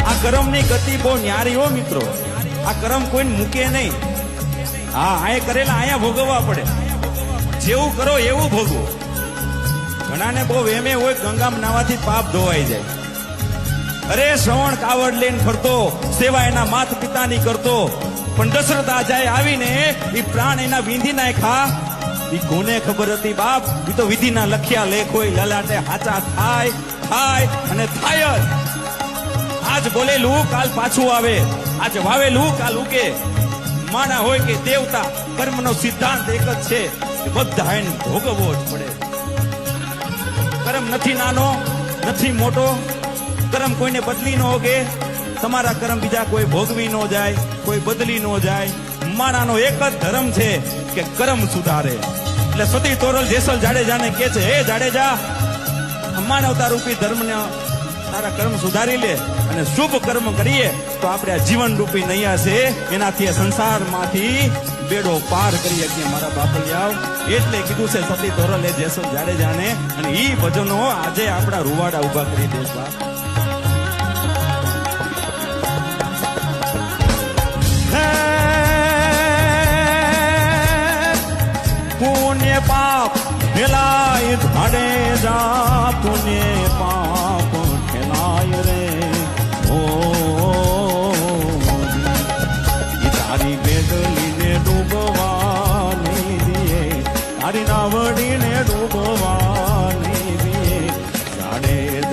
આ કર્મની ગતિ બહુ ન્યારી હો મિત્રો. આ કર્મ કોઈને મૂકે નહીં. હા, આય કરેલા આયા ભોગવવા પડે. જેવું કરો એવું ભોગવો. ઘણાને બહુ વેમે હોય ગંગામાં નાવાથી પાપ ધોવાઈ જાય. અરે શ્રવણ કાવડ લઈને ફરતો, સેવા એના માત પિતાની કરતો, પણ દશરથ આજાએ આવીને એ પ્રાણ એના વીંધી નાખ્યા. ઈ કોને ખબર હતી બાપ? ઈ તો વિધિના લખ્યા લેખ હોય. લલાટે હાચા થાય થાય અને થાય જ. આજ બોલેલું કાલ પાછું આવે, આજ વાવેલું કાલ ઉગે. માણા હોય કે દેવતા, કર્મનો સિદ્ધાંત એક જ છે, બધા એને ભોગવવો જ પડે. કર્મ નથી નાનો, નથી મોટો. કર્મ કોઈને બદલી ન હોગે. તમારા કર્મ બીજા કોઈ ભોગવી ન જાય, કોઈ બદલી ન જાય. માણાનો એક જ ધર્મ છે કે કર્મ સુધારે. એટલે સતી તોરલ જેસલ જાડેજાને કે છે, હે જાડેજા, માનવતા રૂપી ધર્મને તારા કર્મ સુધારી લે અને શુભ કર્મ કરીએ તો આપણે આ જીવન રૂપી નૈયા છે એનાથી સંસારમાંથી બેડો પાર કરી શકીએ મારા બાપલિયાઓ. એટલે કીધું છે સતી તોરલે જેસલ જાડેજાને. અને ઈ ભજનો આજે આપણા રૂવાડા ઉભા કરી દે. પુણ્ય પાપ ઠેલાય જાડેજા, પુણ્ય પાપ ઠેલાય રે. ઓ તારી બેદલીને ડૂબવાની દિયે, તારી નાવડીને ડૂબવાની દિયે. જાડેજા